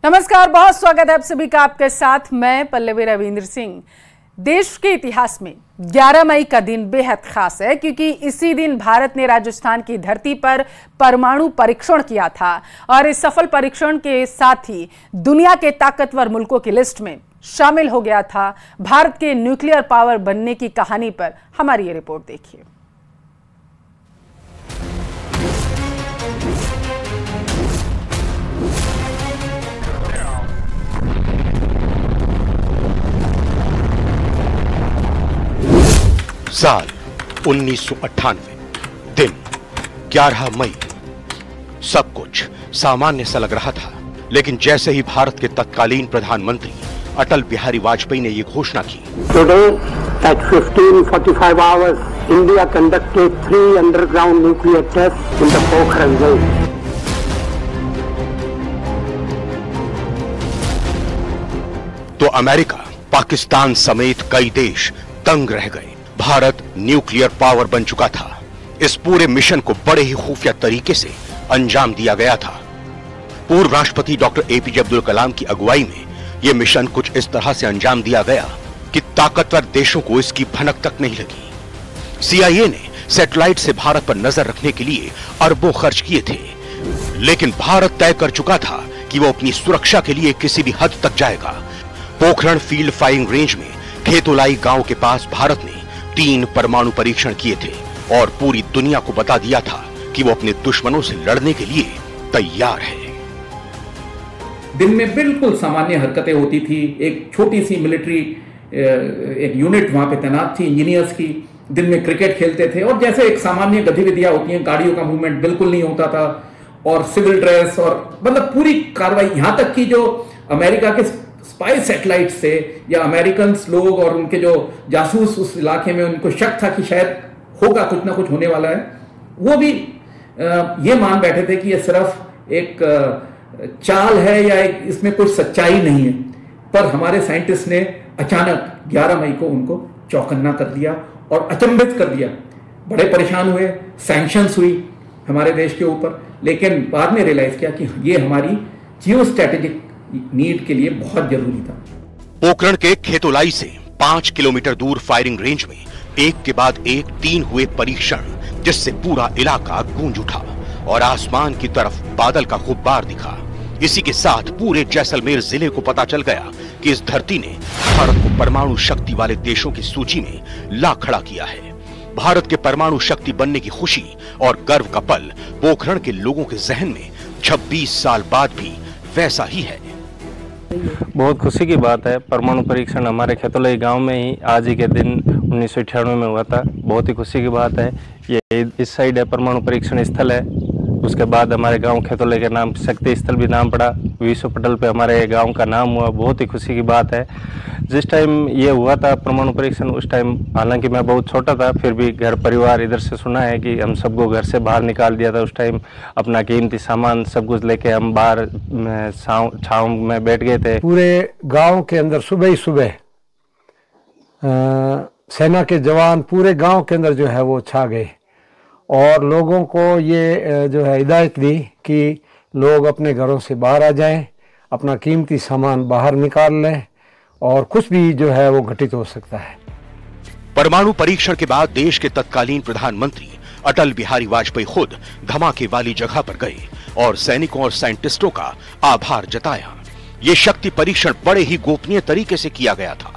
नमस्कार, बहुत स्वागत है आप सभी का। आपके साथ मैं पल्लवी रविंद्र सिंह। देश के इतिहास में 11 मई का दिन बेहद खास है क्योंकि इसी दिन भारत ने राजस्थान की धरती पर परमाणु परीक्षण किया था और इस सफल परीक्षण के साथ ही दुनिया के ताकतवर मुल्कों की लिस्ट में शामिल हो गया था। भारत के न्यूक्लियर पावर बनने की कहानी पर हमारी ये रिपोर्ट देखिए। साल 1998, दिन 11 मई। सब कुछ सामान्य सा लग रहा था, लेकिन जैसे ही भारत के तत्कालीन प्रधानमंत्री अटल बिहारी वाजपेयी ने यह घोषणा की, Today at 15:45 hours, India conducted 3 underground nuclear tests in the Pokhran zone. तो अमेरिका, पाकिस्तान समेत कई देश दंग रह गए। भारत न्यूक्लियर पावर बन चुका था। इस पूरे मिशन को बड़े ही खुफिया तरीके से अंजाम दिया गया था। पूर्व राष्ट्रपति डॉक्टर एपीजे अब्दुल कलाम की अगुवाई में यह मिशन कुछ इस तरह से अंजाम दिया गया कि ताकतवर देशों को इसकी भनक तक नहीं लगी। सीआईए ने सैटेलाइट से भारत पर नजर रखने के लिए अरबों खर्च किए थे, लेकिन भारत तय कर चुका था कि वो अपनी सुरक्षा के लिए किसी भी हद तक जाएगा। पोखरण फील्ड फायरिंग रेंज में खेतोलाई गांव के पास भारत ने 3 परमाणु परीक्षण किए थे और पूरी दुनिया को बता दिया था कि वो अपने दुश्मनों से लड़ने के लिए तैयार है। दिन में बिल्कुल सामान्य हरकतें होती थी। एक छोटी सी मिलिट्री एक यूनिट वहां पे तैनात थी इंजीनियर्स की। दिन में क्रिकेट खेलते थे और जैसे एक सामान्य गतिविधियां होती हैं, गाड़ियों का मूवमेंट बिल्कुल नहीं होता था और सिविल ड्रेस और मतलब पूरी कार्रवाई, यहां तक कि जो अमेरिका के स्पाई सैटेलाइट से या अमेरिकन लोग और उनके जो जासूस उस इलाके में, उनको शक था कि शायद होगा, कुछ ना कुछ होने वाला है, वो भी ये मान बैठे थे कि ये सिर्फ एक चाल है या इसमें कुछ सच्चाई नहीं है। पर हमारे साइंटिस्ट ने अचानक 11 मई को उनको चौकन्ना कर दिया और अचंभित कर दिया। बड़े परेशान हुए, सैंक्शंस हुई हमारे देश के ऊपर, लेकिन बाद में रियलाइज किया कि ये हमारी जियो स्ट्रेटेजिक नीड के लिए बहुत जरूरी था। पोखरण के खेतोलाई से 5 किलोमीटर दूर फायरिंग रेंज में एक के बाद एक 3 हुए परीक्षण, जिससे पूरा इलाका गूंज उठा और आसमान की तरफ बादल का गुब्बार दिखा। इसी के साथ पूरे जैसलमेर जिले को पता चल गया कि इस धरती ने भारत को परमाणु शक्ति वाले देशों की सूची में ला खड़ा किया है। भारत के परमाणु शक्ति बनने की खुशी और गर्व का पल पोखरण के लोगों के जहन में 26 साल बाद भी वैसा ही है। बहुत खुशी की बात है। परमाणु परीक्षण हमारे खेतोलाई गांव में ही आज ही के दिन 1998 में हुआ था। बहुत ही खुशी की बात है। ये इस साइड है परमाणु परीक्षण स्थल है। उसके बाद हमारे गांव खेतोलाई के नाम शक्ति स्थल भी नाम पड़ा। विश्व पटल पे हमारे गांव का नाम हुआ। बहुत ही खुशी की बात है। जिस टाइम ये हुआ था परमाणु परीक्षण, उस टाइम हालांकि मैं बहुत छोटा था, फिर भी घर परिवार इधर से सुना है कि हम सबको घर से बाहर निकाल दिया था। उस टाइम अपना कीमती सामान सब कुछ लेके हम बाहर छांव में बैठ गए थे। पूरे गांव के अंदर सुबह ही सुबह सेना के जवान पूरे गांव के अंदर जो है वो छा गए और लोगों को ये जो है हिदायत दी कि लोग अपने घरों से बाहर आ जाएं, अपना कीमती सामान बाहर निकाल लें और कुछ भी जो है वो घटित हो सकता है। परमाणु परीक्षण के बाद देश के तत्कालीन प्रधानमंत्री अटल बिहारी वाजपेयी खुद धमाके वाली जगह पर गए और सैनिकों और साइंटिस्टों का आभार जताया। ये शक्ति परीक्षण बड़े ही गोपनीय तरीके से किया गया था।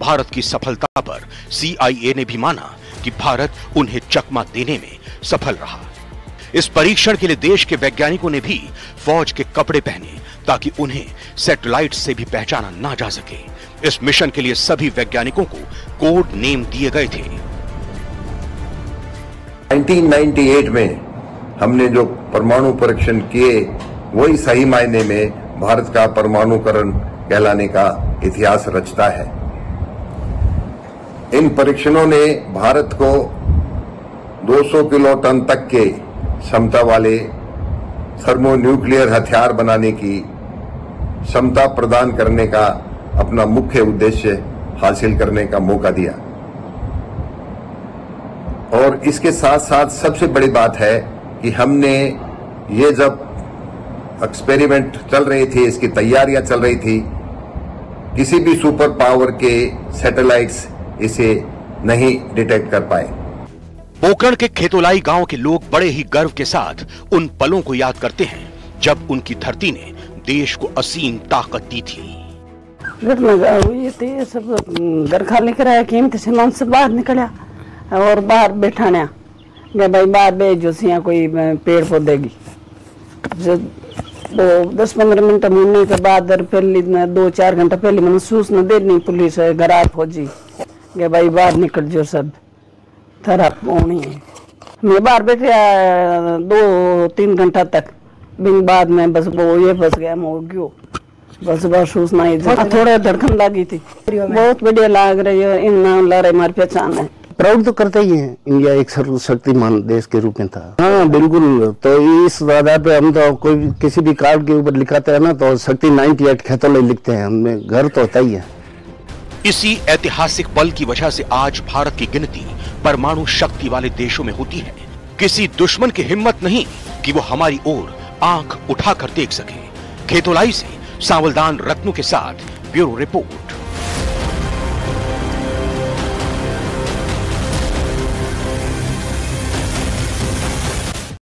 भारत की सफलता पर सीआईए ने भी माना कि भारत उन्हें चकमा देने में सफल रहा। इस परीक्षण के लिए देश के वैज्ञानिकों ने भी फौज के कपड़े पहने ताकि उन्हें सैटेलाइट से भी पहचाना ना जा सके। इस मिशन के लिए सभी वैज्ञानिकों को कोड नेम दिए गए थे। 1998 में हमने जो परमाणु परीक्षण किए, वही सही मायने में भारत का परमाणुकरण कहलाने का इतिहास रचता है। इन परीक्षणों ने भारत को 200 किलो टन तक के क्षमता वाले थर्मोन्यूक्लियर हथियार बनाने की क्षमता प्रदान करने का अपना मुख्य उद्देश्य हासिल करने का मौका दिया। और इसके साथ साथ सबसे बड़ी बात है कि हमने ये जब एक्सपेरिमेंट चल रहे थे, इसकी तैयारियां चल रही थी। किसी भी सुपर पावर के सैटेलाइट्स इसे नहीं डिटेक्ट कर पाए। पोकरण के खेतोलाई गांव के लोग बड़े ही गर्व के साथ उन पलों को याद करते हैं जब उनकी धरती ने देश को असीम ताकत दी थी। घटना हुई थी, सब घर खाली कराया, कीमती सामान से बाहर निकला और बाहर बैठाने भाई बाहर भेजो सिया कोई पेड़ पौधे की। जब 10-15 मिनट मुड़ने के बाद पहली 2-4 घंटा पहले मैंने सूचना दे दी पुलिस है घर आ फौजी के भाई बाहर निकल जो सब थरा पौनी है। मैं बाहर बैठे 2-3 घंटा तक, बिन बाद में बस वो ये फंस गया मैं क्यों बस सूचना ही थोड़ा धड़कन लगी थी। बहुत बढ़िया लग रही है, इन नाम ला रहे हमारी पहचान है। प्राउड तो करते ही हैं, इंडिया एक सर्वशक्तिमान देश के रूप में था। हाँ बिल्कुल, तो इस आधार पे हम तो कोई किसी भी कार्ड के ऊपर लिखाते हैं ना तो शक्ति 98 खेतोलाई लिखते हैं, हमें घर तो होता ही है। इसी ऐतिहासिक पल की वजह से आज भारत की गिनती परमाणु शक्ति वाले देशों में होती है। किसी दुश्मन की हिम्मत नहीं कि वो हमारी ओर आंख उठाकर देख सके। खेतोलाई से सांवलदान रत्नों के साथ ब्यूरो रिपोर्ट।